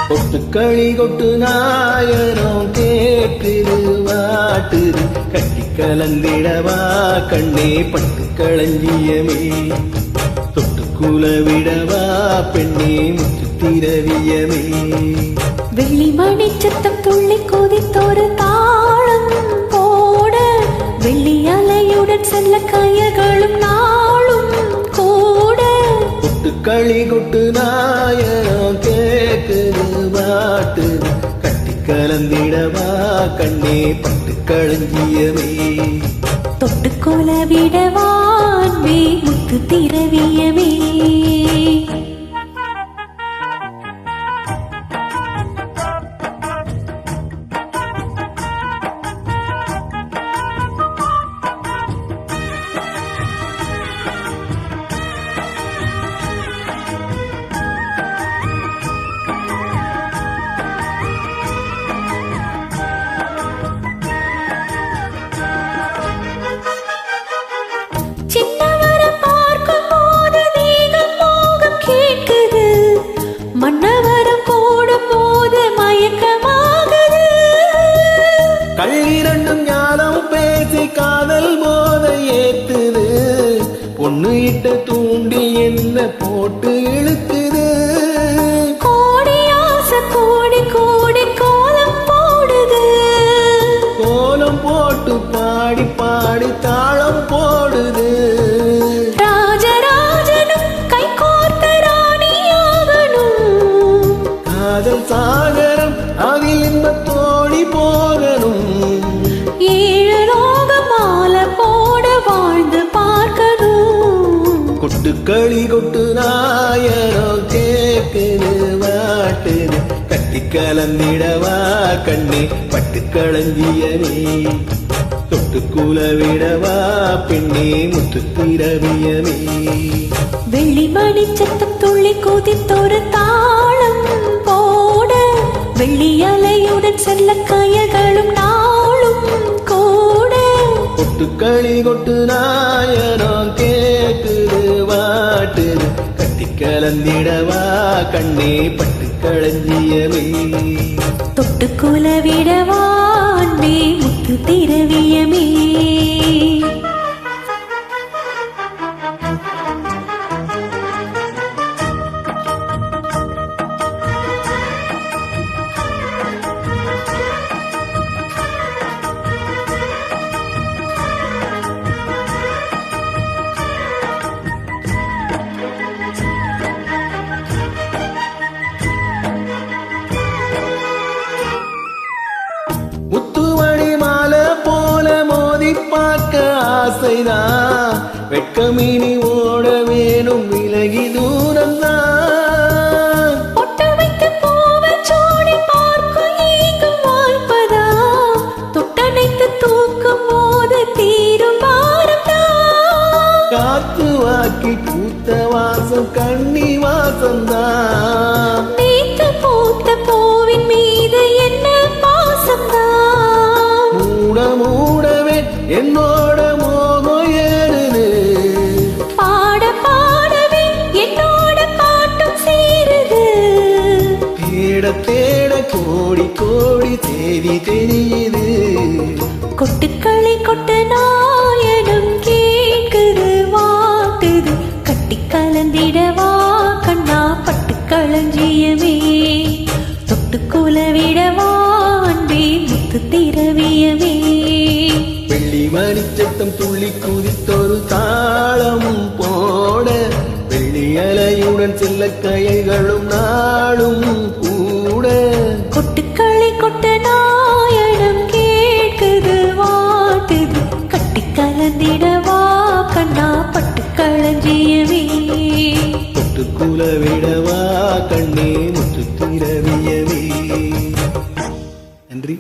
கொட்டுக்களி கொட்டு நாயனம் கேக்குது வாட்டுது கட்டி கலந்திடவா கண்ணே பட்டு களஞ்சியமே தொட்டுக்குல விடவா பெண்ணே முத்து திரவியமே வெள்ளி மணி சத்தம் துள்ளி கொதித்தொரு தாளம் போட வெள்ளி அலையுடன் செல்ல கயர்களும் நாளும் கூட கொட்டுக்களி கொட்டு நாயனம் கேக்குது வாட்டுது கட்டி கலந்திடவா கண்ணே பட்டு களஞ்சியமே தொட்டுக்கொல விடவான்மே முத்து திரவியமே மன்னவரம் போடும் போது மயக்கமாகுது கள்ளிரண்டும் ஞானம் பேசி காதல் போத ஏத்துது பொண்ணு இட்ட தூண்டி என்ன போட்டு இழுக்குது கோடி ஆசை கோடி கோடி கோலம் போடுது கோலம் போட்டு பாடி பாடி தாளம் போடுது சாகரம் அதில் இன்பத்தோடி போகணும் ஏழு லோக மாலை போட வாழ்ந்து பார்க்கணும் கொட்டுக்களி கொட்டு நாயனம் கேக்குது வாட்டுது கட்டி கலந்திடவா கண்ணே பட்டு களஞ்சியமே தொட்டுக்குல விடவா பெண்ணே முத்து திரவியமே வெள்ளி மணி சத்தம் துள்ளி கொதித்தொரு தாளம் போட வெள்ளி அலையுடன் செல்ல கயர்களும் நாளும் கூட கொட்டுக்களி கொட்டு நாயனம் கேக்குது வாட்டுது கட்டி கலந்திடவா கண்ணே பட்டு களஞ்சியமே தொட்டுக்குல விடவான்மே முத்து திரவியமே முத்துமணி மாலை போல மோதி பார்க்க ஆசைதான் வெட்கமினி ஓட வேணும் விலகி தூரம்தான் பொட்டு வைத்து பூவை சோடி பார்க்கும் ஏங்கும் வாய்ப்பதா தொட்டணைத்து தூக்கும் போது தீரும் பாரம்தான் காத்து வாக்கி பூத்த வாசம் கண்ணி வாசம்தான் நேத்து பூத்த பூவின் மீது என்ன மூடவே என்னோட மோகம் ஏறுது பாட பாடவே என்னோட பாட்டும் சேருது தேட தேட கோடி கோடி தேதி தெரியுது கொட்டுக்களி கொட்டு நாயனம் கேக்குது வாட்டுது கட்டி கலந்திடவா கண்ணா பட்டு களஞ்சியமே தொட்டுக்குல விடவா அன்பே முத்து திரவியமே வெள்ளி மணி சத்தம் துள்ளி குதித்தொரு தாளம் போட வெள்ளி அலையுடன் செல்ல கயல்களும் நாளும் கூட கொட்டுக்களி கொட்டு நாயனம் கேக்குது வாட்டுது கட்டி கலந்திடவா கண்ணா பட்டு களஞ்சியமே தொட்டுக்குல விடவா கண்ணே முத்து திரவியமே நன்றி.